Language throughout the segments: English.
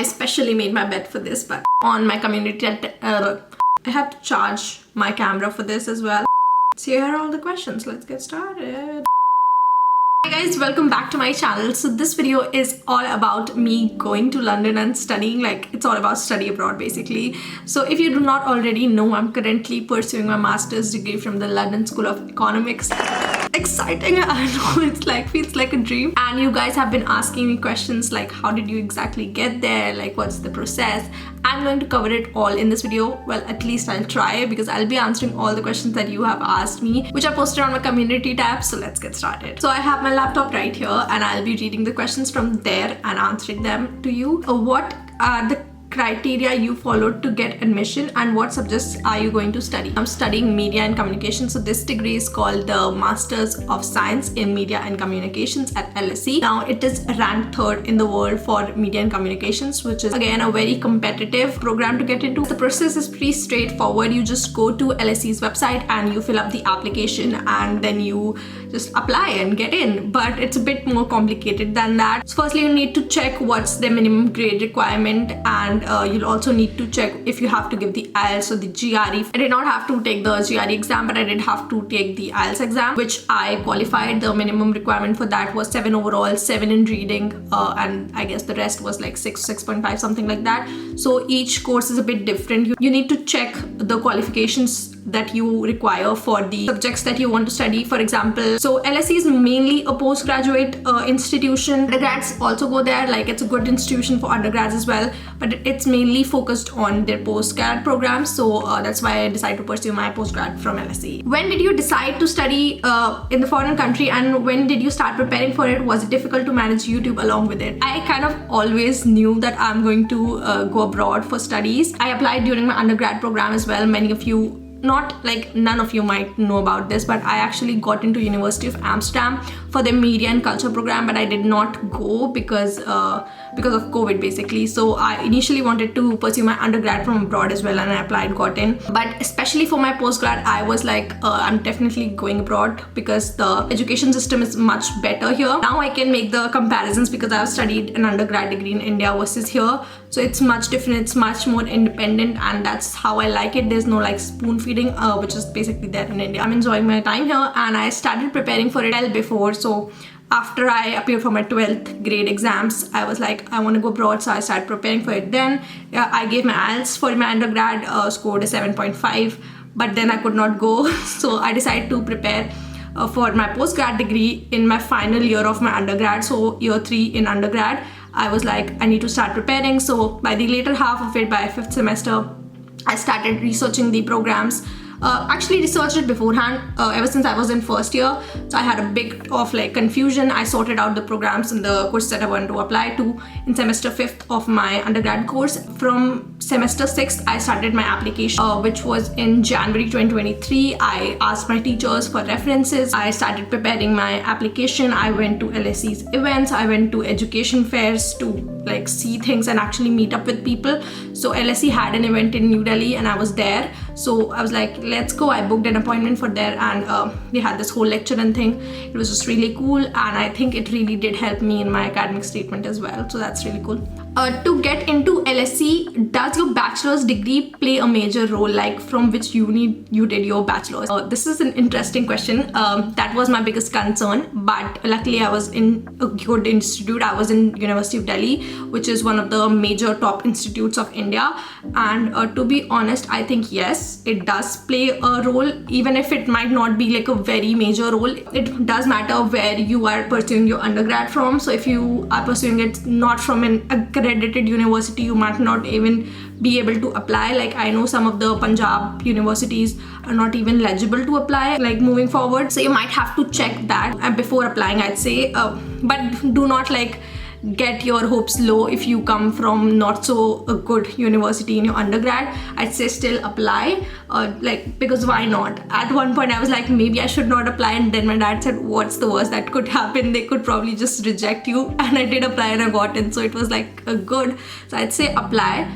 I specially made my bed for this, but on my community, I have to charge my camera for this as well. So here are all the questions. Let's get started. Hi guys, welcome back to my channel. So this video is all about me going to London and studying. Like, it's all about study abroad basically. So if you do not already know, I'm currently pursuing my master's degree from the London School of Economics. Exciting, I know, it's like feels like a dream. And you guys have been asking me questions like, how did you exactly get there, like what's the process? I'm going to cover it all in this video. Well, at least I'll try, because I'll be answering all the questions that you have asked me, which are posted on my community tab. So let's get started. So I have my laptop right here and I'll be reading the questions from there and answering them to you. What are the criteria you followed to get admission, and what subjects are you going to study? I'm studying media and communications, so this degree is called the Masters of Science in Media and Communications at LSE. Now it is ranked 3rd in the world for media and communications, which is again a very competitive program to get into. The process is pretty straightforward. You just go to LSE's website and you fill up the application and then you just apply and get in, but it's a bit more complicated than that. So firstly, you need to check what's the minimum grade requirement, and you'll also need to check if you have to give the IELTS or the GRE. I did not have to take the GRE exam, but I did have to take the IELTS exam, which I qualified. The minimum requirement for that was 7 overall, 7 in reading, and I guess the rest was like 6, 6.5, something like that. So each course is a bit different. You need to check the qualifications that you require for the subjects that you want to study. For example, so LSE is mainly a postgraduate institution. Undergrads also go there, like it's a good institution for undergrads as well, but it's mainly focused on their postgrad programs. So that's why I decided to pursue my postgrad from LSE. When did you decide to study in the foreign country, and when did you start preparing for it? Was it difficult to manage YouTube along with it? I kind of always knew that I'm going to go abroad for studies. I applied during my undergrad program as well. Many of you, not like none of you might know about this, but I actually got into University of Amsterdam for the media and culture program, but I did not go because of COVID basically. So I initially wanted to pursue my undergrad from abroad as well, and I applied, got in. But especially for my postgrad, I was like, I'm definitely going abroad because the education system is much better here. Now I can make the comparisons because I've studied an undergrad degree in India versus here. So it's much different, it's much more independent, and that's how I like it. There's no like spoon feeding, which is basically there in India. I'm enjoying my time here, and I started preparing for it well before. So after I appeared for my 12th grade exams, I was like, I want to go abroad, so I started preparing for it. Then I gave my IELTS for my undergrad, scored a 7.5, but then I could not go. So I decided to prepare for my postgrad degree in my final year of my undergrad, so year 3 in undergrad. I was like, I need to start preparing. So by the later half of it, by 5th semester, I started researching the programs. Actually researched it beforehand ever since I was in first year. So I had a bit of like confusion. I sorted out the programs and the courses that I wanted to apply to in semester 5th of my undergrad course. From semester 6th, I started my application, which was in January 2023. I asked my teachers for references. I started preparing my application. I went to LSE's events. I went to education fairs to like see things and actually meet up with people. So LSE had an event in New Delhi and I was there. So I was like, let's go. I booked an appointment for there, and we had this whole lecture and thing. It was just really cool, and I think it really did help me in my academic statement as well. So that's really cool. To get into LSE, does your bachelor's degree play a major role? Like, from which uni you did your bachelor's? This is an interesting question. That was my biggest concern, but luckily I was in a good institute. I was in University of Delhi, which is one of the major top institutes of India. And to be honest, I think yes, it does play a role, even if it might not be like a very major role. It does matter where you are pursuing your undergrad from. So if you are pursuing it not from an accredited university, you might not even be able to apply. Like, I know some of the Punjab universities are not even eligible to apply like moving forward, so you might have to check that before applying, I'd say. But do not like get your hopes low if you come from not so a good university in your undergrad. I'd say still apply, like, because why not? At one point I was like, maybe I should not apply, and then my dad said, what's the worst that could happen? They could probably just reject you. And I did apply and I got in, so it was like a good. So I'd say apply,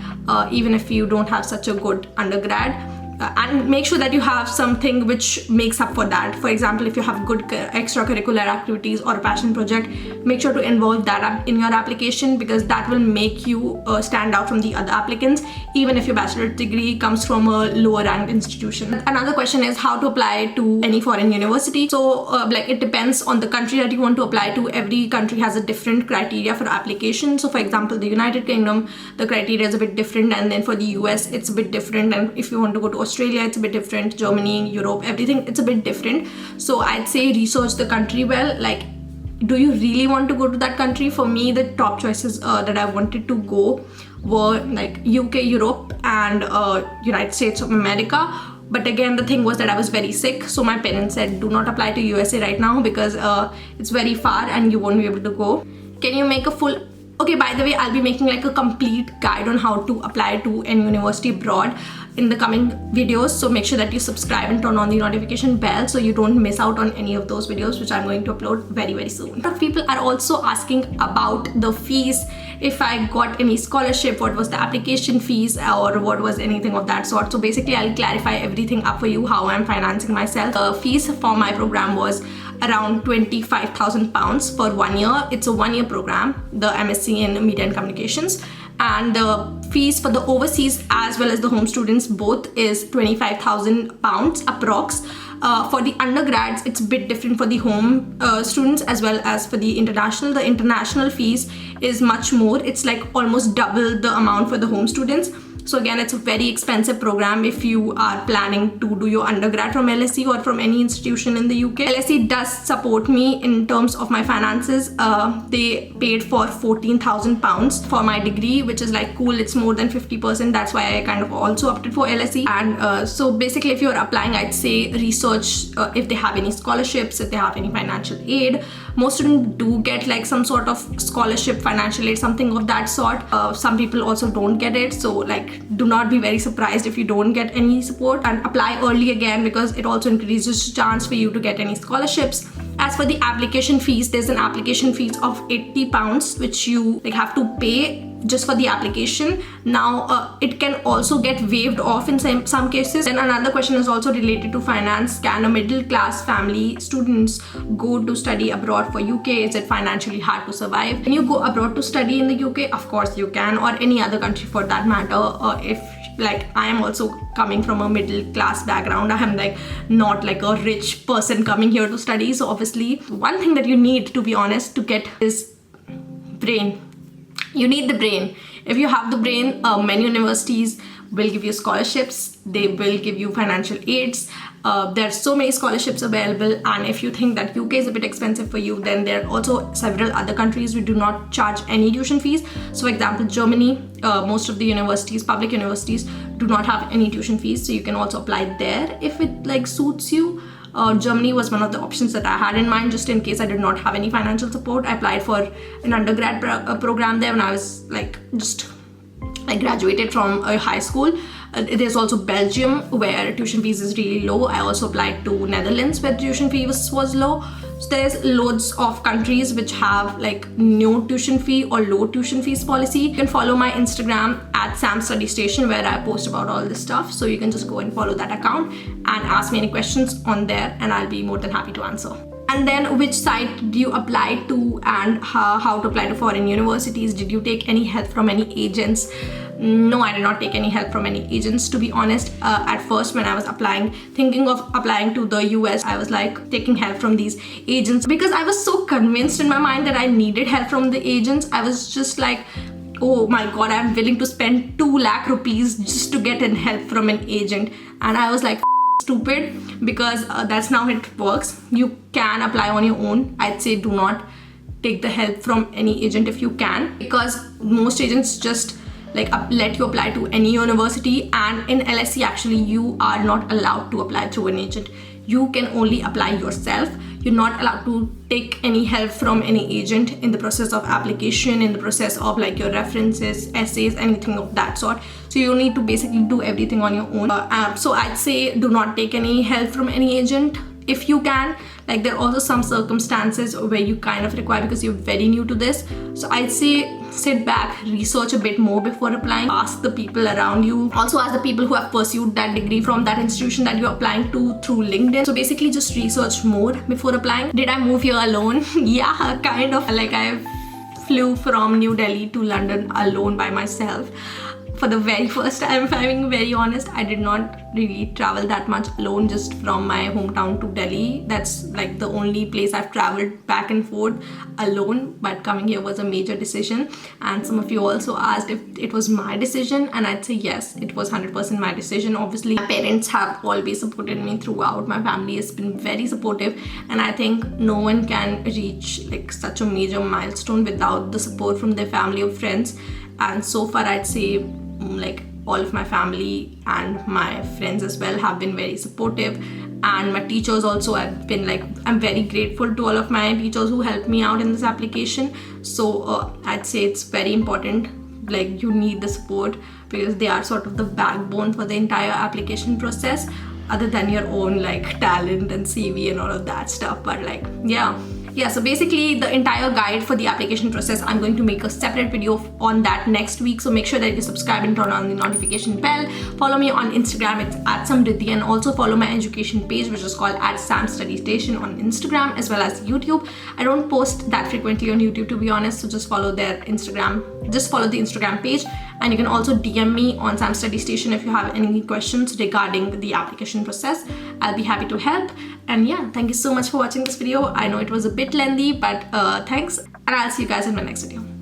even if you don't have such a good undergrad. and make sure that you have something which makes up for that. For example, if you have good extracurricular activities or a passion project, make sure to involve that in your application, because that will make you stand out from the other applicants, even if your bachelor's degree comes from a lower ranked institution. Another question is how to apply to any foreign university. So like it depends on the country that you want to apply to. Every country has a different criteria for application. So for example, the United Kingdom, the criteria is a bit different, and then for the US it's a bit different, and if you want to go to Australia it's a bit different, Germany, Europe, everything, it's a bit different. So I'd say research the country well. Like, do you really want to go to that country? For me, the top choices that I wanted to go were like UK, Europe, and United States of America. But again, the thing was that I was very sick, so my parents said do not apply to USA right now because it's very far and you won't be able to go. Can you make a full... Okay, by the way, I'll be making like a complete guide on how to apply to any university abroad in the coming videos, so make sure that you subscribe and turn on the notification bell so you don't miss out on any of those videos, which I'm going to upload very, very soon. A lot of people are also asking about the fees. If I got any scholarship, what was the application fees, or what was anything of that sort. So basically I'll clarify everything up for you, how I'm financing myself. The fees for my program was around £25,000 for 1 year. It's a 1-year program, the MSc in Media and Communications, and the fees for the overseas as well as the home students both is £25,000 approx. For the undergrads, it's a bit different for the home students as well as for the international. The international fees is much more. It's like almost double the amount for the home students. So again, it's a very expensive program if you are planning to do your undergrad from LSE or from any institution in the UK. LSE does support me in terms of my finances. They paid for £14,000 for my degree, which is like cool. It's more than 50%. That's why I kind of also opted for LSE. And so basically, if you're applying, I'd say research if they have any scholarships, if they have any financial aid. Most students do get like some sort of scholarship, financial aid, something of that sort. Some people also don't get it. So like, do not be very surprised if you don't get any support, and apply early again, because it also increases chance for you to get any scholarships. As for the application fees, there's an application fees of £80 which you like have to pay just for the application. Now it can also get waived off in some cases. And another question is also related to finance. Can a middle class family students go to study abroad for UK? Is it financially hard to survive? Can you go abroad to study in the UK? Of course you can, or any other country for that matter. If like I am also coming from a middle class background, I am like not like a rich person coming here to study. So obviously one thing that you need, to be honest, to get is brain. You need the brain. If you have the brain, many universities will give you scholarships. They will give you financial aids. There are so many scholarships available, and if you think that UK is a bit expensive for you, then there are also several other countries which do not charge any tuition fees. So for example, Germany, most of the universities, public universities, do not have any tuition fees, so you can also apply there if it like suits you. Germany was one of the options that I had in mind, just in case I did not have any financial support. I applied for an undergrad program there when I was like I graduated from a high school. There's also Belgium, where tuition fees is really low. I also applied to Netherlands, where tuition fee was low. So there's loads of countries which have like no tuition fee or low tuition fees policy. You can follow my Instagram at samstudy_station, where I post about all this stuff. So you can just go and follow that account and ask me any questions on there, and I'll be more than happy to answer. And then which site did you apply to, and how to apply to foreign universities? Did you take any help from any agents? No, I did not take any help from any agents, to be honest. At first, when I was thinking of applying to the US, I was like taking help from these agents, because I was so convinced in my mind that I needed help from the agents. I was just like, oh my god, I'm willing to spend 2 lakh rupees just to get help from an agent. And I was like, stupid, because that's not how it works. You can apply on your own. I'd say do not take the help from any agent if you can, because most agents just like let you apply to any university, and in LSE actually you are not allowed to apply through an agent. You can only apply yourself. You're not allowed to take any help from any agent in the process of application, in the process of like your references, essays, anything of that sort. So you need to basically do everything on your own. So I'd say do not take any help from any agent if you can. Like there are also some circumstances where you kind of require, because you're very new to this. So I'd say sit back, research a bit more before applying, ask the people around you, also ask the people who have pursued that degree from that institution that you're applying to through LinkedIn. So basically just research more before applying. Did I move here alone? Yeah, kind of. Like I flew from New Delhi to London alone by myself. For the very first time, if I'm being very honest, I did not really travel that much alone, just from my hometown to Delhi. That's like the only place I've traveled back and forth alone, but coming here was a major decision. And some of you also asked if it was my decision, and I'd say yes, it was 100% my decision. Obviously, my parents have always supported me throughout. My family has been very supportive, and I think no one can reach like such a major milestone without the support from their family or friends. And so far, I'd say like all of my family and my friends as well have been very supportive, and my teachers also have been like, I'm very grateful to all of my teachers who helped me out in this application. So I'd say it's very important, like you need the support, because they are sort of the backbone for the entire application process, other than your own like talent and CV and all of that stuff. But like yeah, so basically the entire guide for the application process, I'm going to make a separate video on that next week. So make sure that you subscribe and turn on the notification bell. Follow me on Instagram, it's @samraddhi, and also follow my education page, which is called @samstudy_station on Instagram, as well as YouTube. I don't post that frequently on YouTube, to be honest, so just follow their Instagram, just follow the Instagram page. And you can also DM me on Sam Study Station if you have any questions regarding the application process. I'll be happy to help. And yeah, thank you so much for watching this video. I know it was a bit lengthy, but thanks, and I'll see you guys in my next video.